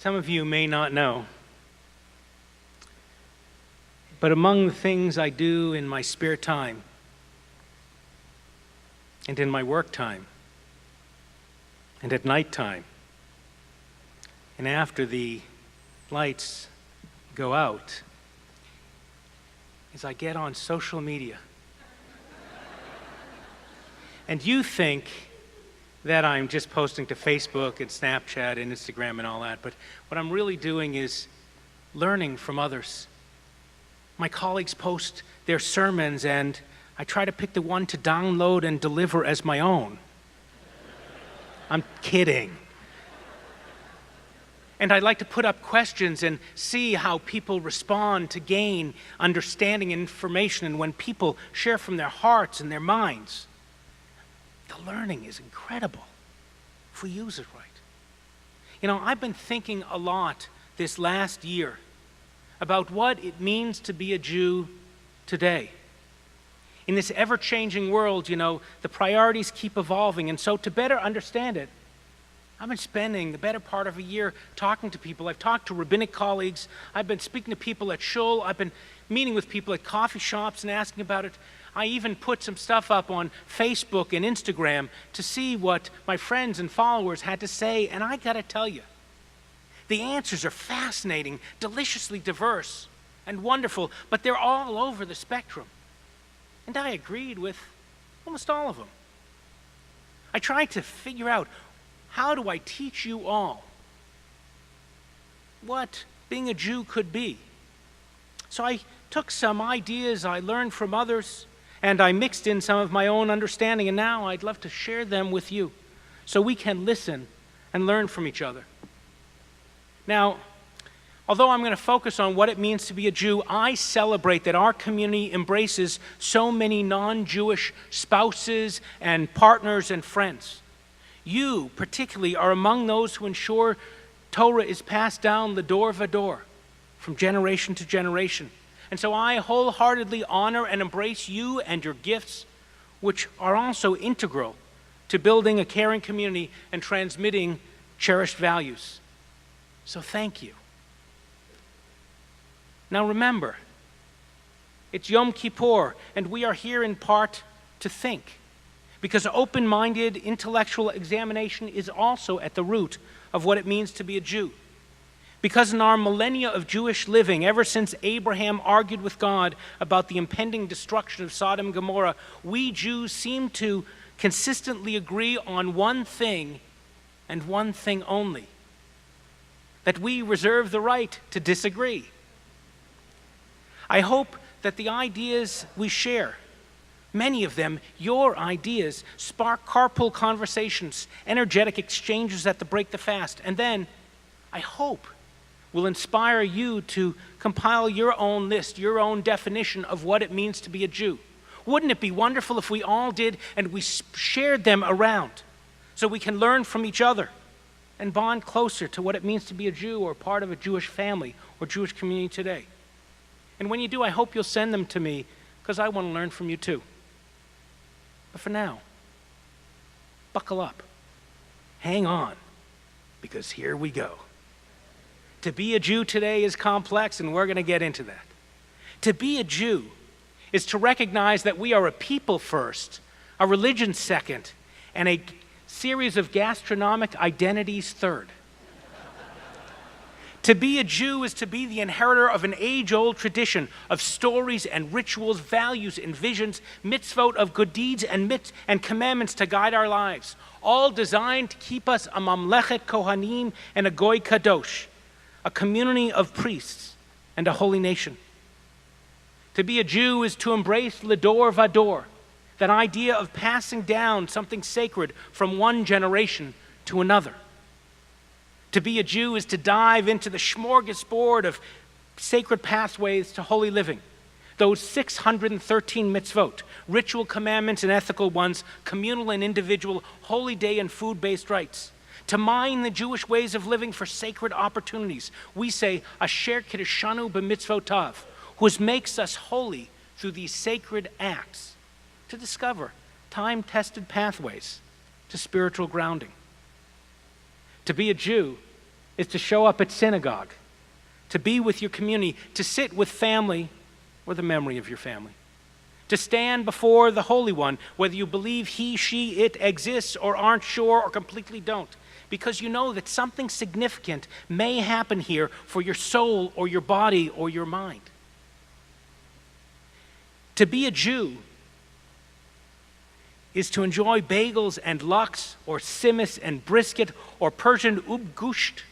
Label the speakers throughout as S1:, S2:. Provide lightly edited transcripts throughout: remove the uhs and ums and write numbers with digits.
S1: Some of you may not know, but among the things I do in my spare time and in my work time and at night time and after the lights go out is I get on social media. And you think that I'm just posting to Facebook and Snapchat and Instagram and all that, but what I'm really doing is learning from others. My colleagues post their sermons and I try to pick the one to download and deliver as my own. I'm kidding. And I like to put up questions and see how people respond to gain understanding and information. And when people share from their hearts and their minds, the learning is incredible if we use it right. You know, I've been thinking a lot this last year about what it means to be a Jew today. In this ever-changing world, you know, the priorities keep evolving. And so to better understand it, I've been spending the better part of a year talking to people. I've talked to rabbinic colleagues. I've been speaking to people at shul. I've been meeting with people at coffee shops and asking about it. I even put some stuff up on Facebook and Instagram to see what my friends and followers had to say. And I got to tell you, the answers are fascinating, deliciously diverse, and wonderful, but they're all over the spectrum. And I agreed with almost all of them. I tried to figure out, how do I teach you all what being a Jew could be? So I took some ideas I learned from others, and I mixed in some of my own understanding, and now I'd love to share them with you so we can listen and learn from each other. Now, although I'm going to focus on what it means to be a Jew, I celebrate that our community embraces so many non-Jewish spouses and partners and friends. You, particularly, are among those who ensure Torah is passed down lador vador, from generation to generation. And so I wholeheartedly honor and embrace you and your gifts, which are also integral to building a caring community and transmitting cherished values. So thank you. Now remember, it's Yom Kippur, and we are here in part to think, because open-minded intellectual examination is also at the root of what it means to be a Jew. Because in our millennia of Jewish living, ever since Abraham argued with God about the impending destruction of Sodom and Gomorrah, we Jews seem to consistently agree on one thing and one thing only: that we reserve the right to disagree. I hope that the ideas we share, many of them your ideas, spark carpool conversations, energetic exchanges at the break the fast, and then I hope will inspire you to compile your own list, your own definition of what it means to be a Jew. Wouldn't it be wonderful if we all did and we shared them around so we can learn from each other and bond closer to what it means to be a Jew or part of a Jewish family or Jewish community today? And when you do, I hope you'll send them to me, because I want to learn from you too. But for now, buckle up, hang on, because here we go. To be a Jew today is complex, and we're going to get into that. To be a Jew is to recognize that we are a people first, a religion second, and a series of gastronomic identities third. To be a Jew is to be the inheritor of an age-old tradition of stories and rituals, values and visions, mitzvot of good deeds and commandments to guide our lives, all designed to keep us a mamlechet kohanim and a goy kadosh, a community of priests and a holy nation. To be a Jew is to embrace lador vador, that idea of passing down something sacred from one generation to another. To be a Jew is to dive into the smorgasbord of sacred pathways to holy living, those 613 mitzvot, ritual commandments and ethical ones, communal and individual, holy day and food-based rites. To mine the Jewish ways of living for sacred opportunities. We say, Asher Kiddushanu b'mitzvotav, who makes us holy through these sacred acts, to discover time-tested pathways to spiritual grounding. To be a Jew is to show up at synagogue, to be with your community, to sit with family or the memory of your family, to stand before the Holy One, whether you believe he, she, it exists or aren't sure or completely don't, because you know that something significant may happen here for your soul or your body or your mind. To be a Jew is to enjoy bagels and lux, or simmis and brisket, or Persian ubgusht,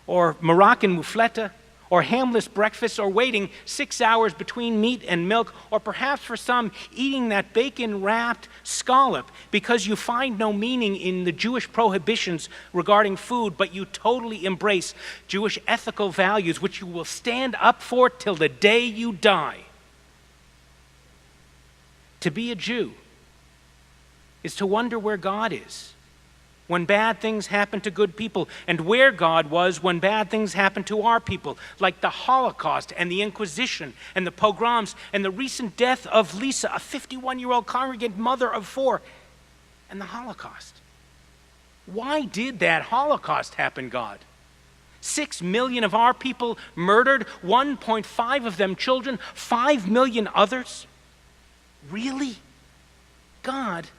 S1: or Moroccan mufleta, or hamless breakfast, or waiting 6 hours between meat and milk, or perhaps for some eating that bacon-wrapped scallop because you find no meaning in the Jewish prohibitions regarding food, but you totally embrace Jewish ethical values which you will stand up for till the day you die. To be a Jew is to wonder where God is when bad things happen to good people, and where God was when bad things happened to our people, like the Holocaust and the Inquisition and the pogroms and the recent death of Lisa, a 51-year-old congregant mother of 4, and the Holocaust. Why did that Holocaust happen, God? 6 million of our people murdered, 1.5 of them children, 5 million others? Really? God,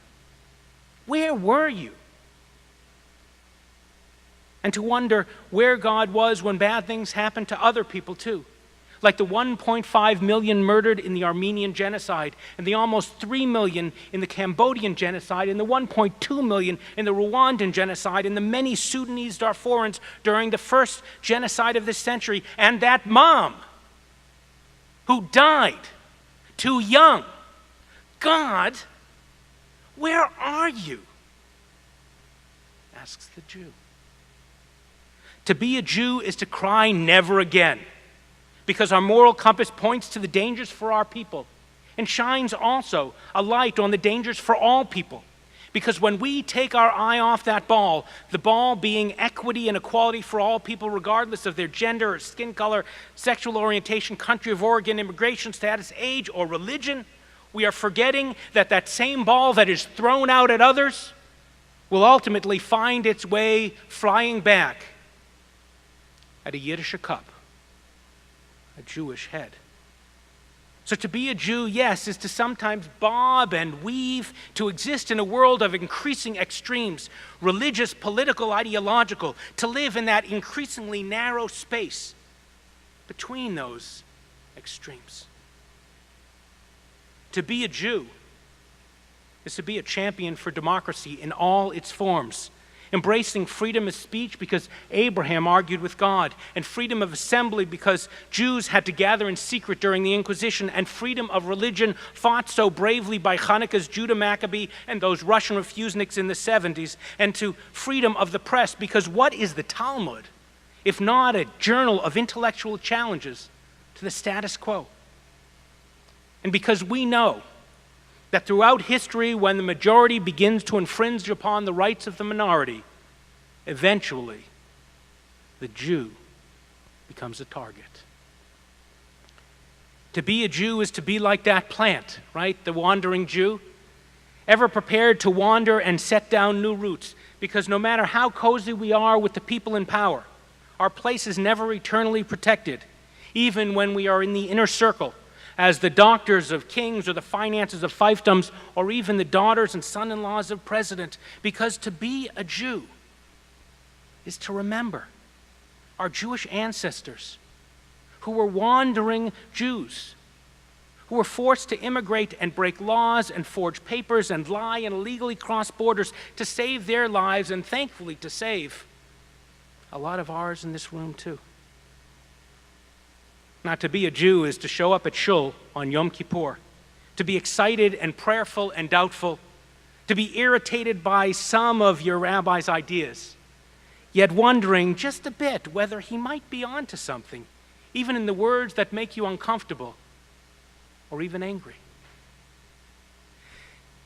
S1: where were you? And to wonder where God was when bad things happened to other people too, like the 1.5 million murdered in the Armenian genocide, and the almost 3 million in the Cambodian genocide, and the 1.2 million in the Rwandan genocide, and the many Sudanese Darfurians during the first genocide of this century, and that mom who died too young. God, where are you? Asks the Jew. To be a Jew is to cry never again, because our moral compass points to the dangers for our people and shines also a light on the dangers for all people. Because when we take our eye off that ball, the ball being equity and equality for all people regardless of their gender or skin color, sexual orientation, country of origin, immigration status, age, or religion, we are forgetting that that same ball that is thrown out at others will ultimately find its way flying back at a Yiddish cup, a Jewish head. So to be a Jew, yes, is to sometimes bob and weave, to exist in a world of increasing extremes, religious, political, ideological, to live in that increasingly narrow space between those extremes. To be a Jew is to be a champion for democracy in all its forms, embracing freedom of speech because Abraham argued with God, and freedom of assembly because Jews had to gather in secret during the Inquisition, and freedom of religion fought so bravely by Hanukkah's Judah Maccabee and those Russian refuseniks in the 70s, and to freedom of the press because what is the Talmud if not a journal of intellectual challenges to the status quo? And because we know that throughout history, when the majority begins to infringe upon the rights of the minority, eventually the Jew becomes a target. To be a Jew is to be like that plant, right? The wandering Jew, ever prepared to wander and set down new roots, because no matter how cozy we are with the people in power, our place is never eternally protected, even when we are in the inner circle, as the doctors of kings or the finances of fiefdoms or even the daughters and son-in-laws of president. Because to be a Jew is to remember our Jewish ancestors who were wandering Jews, who were forced to immigrate and break laws and forge papers and lie and illegally cross borders to save their lives, and thankfully to save a lot of ours in this room too. Not to be a Jew is to show up at shul on Yom Kippur, to be excited and prayerful and doubtful, to be irritated by some of your rabbi's ideas, yet wondering just a bit whether he might be onto something, even in the words that make you uncomfortable or even angry.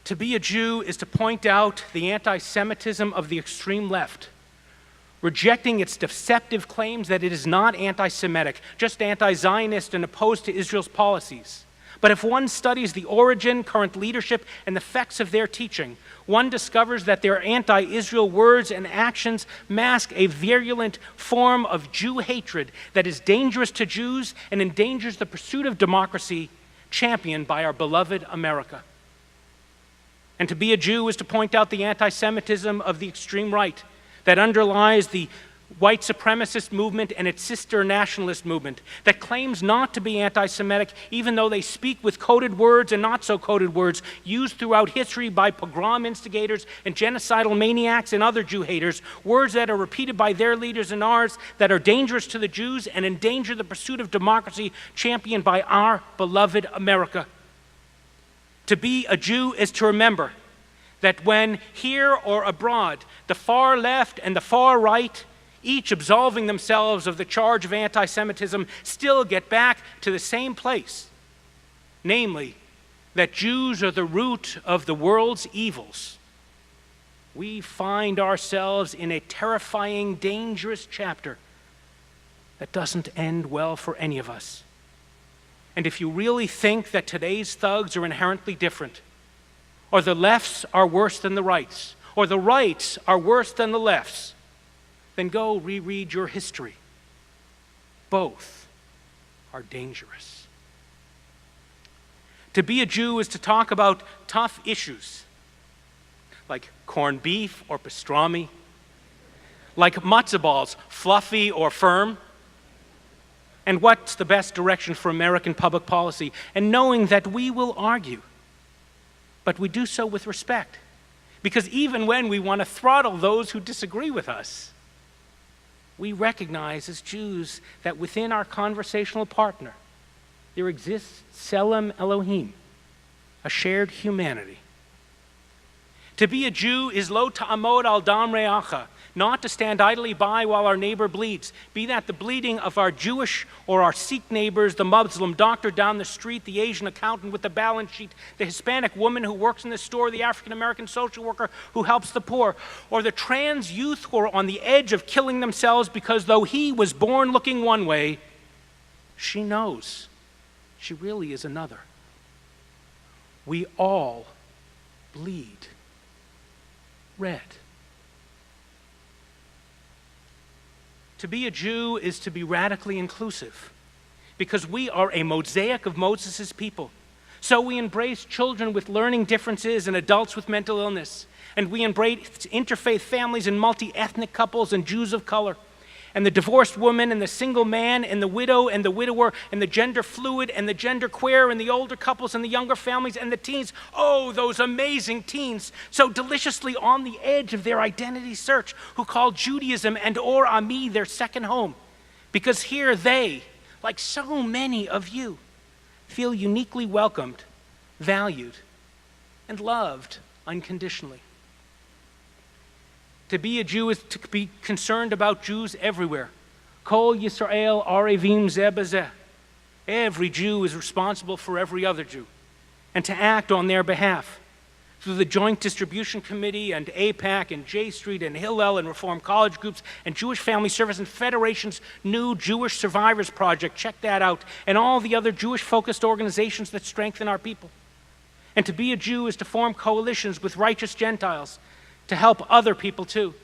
S1: To be a Jew is to point out the anti-Semitism of the extreme left, rejecting its deceptive claims that it is not anti-Semitic, just anti-Zionist and opposed to Israel's policies, But if one studies the origin, current leadership, and the effects of their teaching, one discovers that their anti-Israel words and actions mask a virulent form of Jew hatred that is dangerous to Jews and endangers the pursuit of democracy championed by our beloved America. And to be a Jew is to point out the anti-Semitism of the extreme right that underlies the white supremacist movement and its sister nationalist movement that claims not to be anti-Semitic, even though they speak with coded words and not so coded words used throughout history by pogrom instigators and genocidal maniacs and other Jew haters, words that are repeated by their leaders and ours that are dangerous to the Jews and endanger the pursuit of democracy championed by our beloved America. To be a Jew is to remember that when here or abroad, the far left and the far right, each absolving themselves of the charge of anti-Semitism, still get back to the same place, namely, that Jews are the root of the world's evils. We find ourselves in a terrifying, dangerous chapter that doesn't end well for any of us. And if you really think that today's thugs are inherently different, or the lefts are worse than the rights, or the rights are worse than the lefts, then go reread your history. Both are dangerous. To be a Jew is to talk about tough issues, like corned beef or pastrami, like matzo balls, fluffy or firm, and what's the best direction for American public policy, and knowing that we will argue, but we do so with respect, because even when we want to throttle those who disagree with us, we recognize as Jews that within our conversational partner, there exists Tselem Elohim, a shared humanity. To be a Jew is lo ta'amod al dam re'acha, not to stand idly by while our neighbor bleeds, be that the bleeding of our Jewish or our Sikh neighbors, the Muslim doctor down the street, the Asian accountant with the balance sheet, the Hispanic woman who works in the store, the African-American social worker who helps the poor, or the trans youth who are on the edge of killing themselves because though he was born looking one way, she knows she really is another. We all bleed red. To be a Jew is to be radically inclusive because we are a mosaic of Moses' people. So we embrace children with learning differences and adults with mental illness. And we embrace interfaith families and multi-ethnic couples and Jews of color. And the divorced woman and the single man and the widow and the widower and the gender fluid and the gender queer and the older couples and the younger families and the teens. Oh, those amazing teens, so deliciously on the edge of their identity search, who call Judaism and Or Ami their second home. Because here they, like so many of you, feel uniquely welcomed, valued, and loved unconditionally. To be a Jew is to be concerned about Jews everywhere. Kol Yisrael arevim zeh b'zeh. Every Jew is responsible for every other Jew, and to act on their behalf. Through the Joint Distribution Committee and AIPAC and J Street and Hillel and Reform College Groups and Jewish Family Service and Federation's new Jewish Survivors Project, check that out, and all the other Jewish-focused organizations that strengthen our people. And to be a Jew is to form coalitions with righteous Gentiles, to help other people too.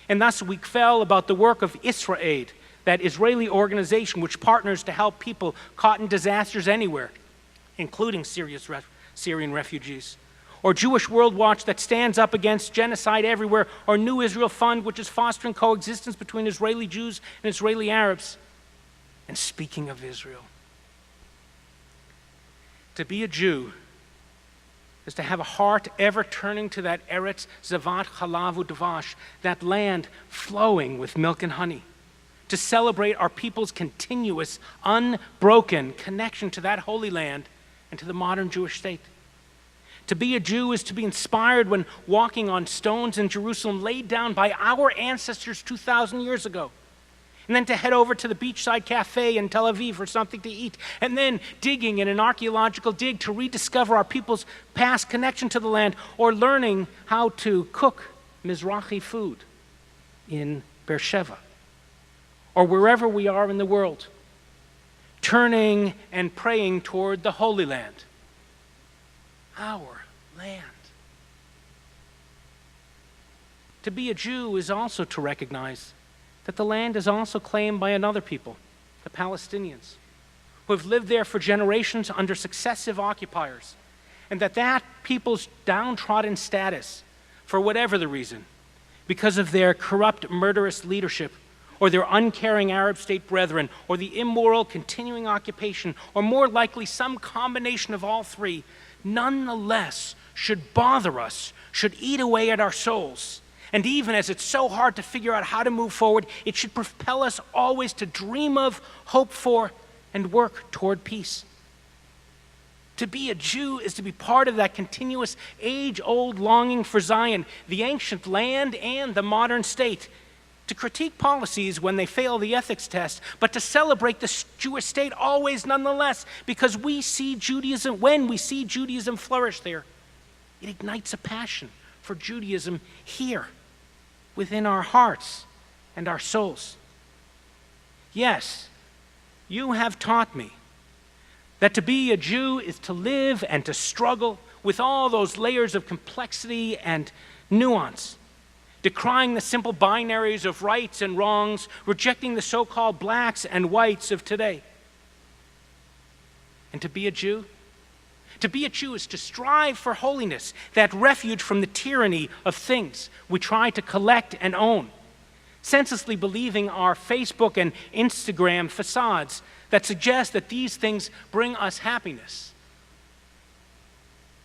S1: And thus we fell about the work of Israel, that Israeli organization which partners to help people caught in disasters anywhere, including Syrian refugees. Or Jewish World Watch that stands up against genocide everywhere, or New Israel Fund which is fostering coexistence between Israeli Jews and Israeli Arabs. And speaking of Israel, to be a Jew is to have a heart ever turning to that Eretz Zavat Chalav Udvash, that land flowing with milk and honey, to celebrate our people's continuous, unbroken connection to that holy land and to the modern Jewish state. To be a Jew is to be inspired when walking on stones in Jerusalem laid down by our ancestors 2,000 years ago. And then to head over to the beachside cafe in Tel Aviv for something to eat, and then digging in an archaeological dig to rediscover our people's past connection to the land, or learning how to cook Mizrahi food in Beersheba, or wherever we are in the world. turning and praying toward the Holy Land, our land. To be a Jew is also to recognize that the land is also claimed by another people, the Palestinians, who have lived there for generations under successive occupiers, and that people's downtrodden status, for whatever the reason, because of their corrupt, murderous leadership, or their uncaring Arab state brethren, or the immoral continuing occupation, or more likely some combination of all three, nonetheless should bother us, should eat away at our souls. And even as it's so hard to figure out how to move forward, it should propel us always to dream of, hope for, and work toward peace. To be a Jew is to be part of that continuous age-old longing for Zion, the ancient land and the modern state, to critique policies when they fail the ethics test, but to celebrate the Jewish state always nonetheless, because when we see Judaism flourish there, it ignites a passion for Judaism here, within our hearts and our souls. Yes, you have taught me that to be a Jew is to live and to struggle with all those layers of complexity and nuance, decrying the simple binaries of rights and wrongs, rejecting the so-called blacks and whites of today. And to be a Jew is to strive for holiness, that refuge from the tyranny of things we try to collect and own, senselessly believing our Facebook and Instagram facades that suggest that these things bring us happiness.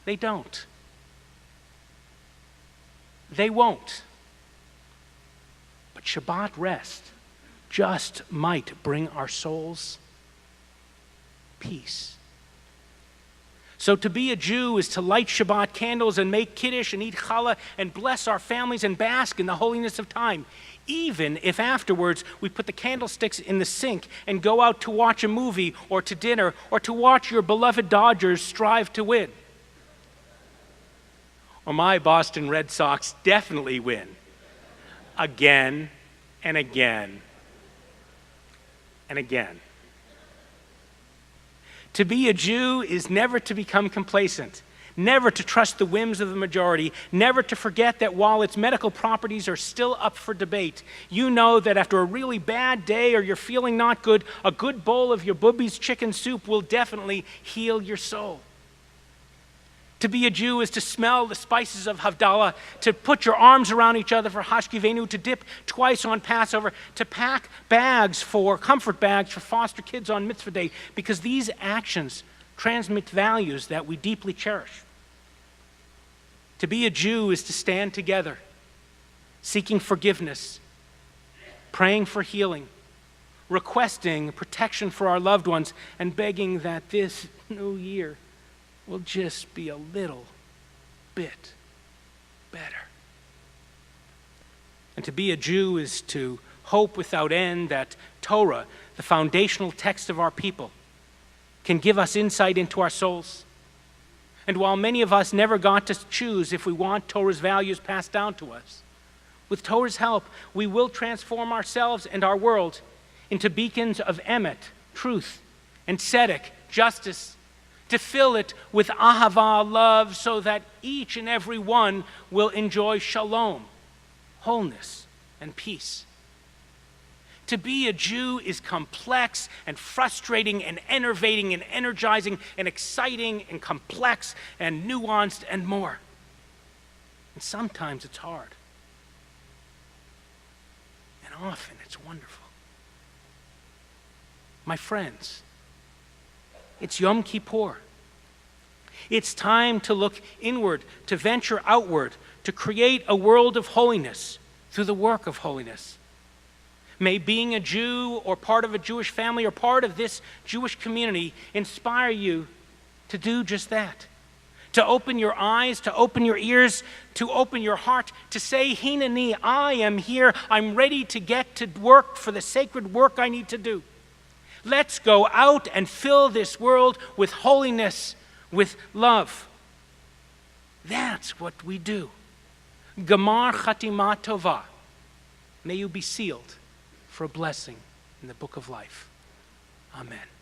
S1: They don't. They won't. But Shabbat rest just might bring our souls peace. So to be a Jew is to light Shabbat candles and make Kiddush and eat challah and bless our families and bask in the holiness of time, even if afterwards we put the candlesticks in the sink and go out to watch a movie or to dinner or to watch your beloved Dodgers strive to win. Or my Boston Red Sox definitely win. Again and again and again. To be a Jew is never to become complacent, never to trust the whims of the majority, never to forget that while its medical properties are still up for debate, you know that after a really bad day or you're feeling not good, a good bowl of your boobies chicken soup will definitely heal your soul. To be a Jew is to smell the spices of Havdalah, to put your arms around each other for Hashkivenu, to dip twice on Passover, to pack comfort bags for foster kids on Mitzvah Day, because these actions transmit values that we deeply cherish. To be a Jew is to stand together, seeking forgiveness, praying for healing, requesting protection for our loved ones, and begging that this new year will just be a little bit better. And to be a Jew is to hope without end that Torah, the foundational text of our people, can give us insight into our souls. And while many of us never got to choose if we want Torah's values passed down to us, with Torah's help, we will transform ourselves and our world into beacons of emet, truth, and tzedek, justice, to fill it with ahava, love, so that each and every one will enjoy shalom, wholeness, and peace. To be a Jew is complex and frustrating and enervating and energizing and exciting and complex and nuanced and more. And sometimes it's hard. And often it's wonderful. My friends, it's Yom Kippur. It's time to look inward, to venture outward, to create a world of holiness through the work of holiness. May being a Jew or part of a Jewish family or part of this Jewish community inspire you to do just that. To open your eyes, to open your ears, to open your heart, to say, Hineni, I am here. I'm ready to get to work for the sacred work I need to do. Let's go out and fill this world with holiness, with love. That's what we do. Gamar Chatima Tova. May you be sealed for a blessing in the book of life. Amen.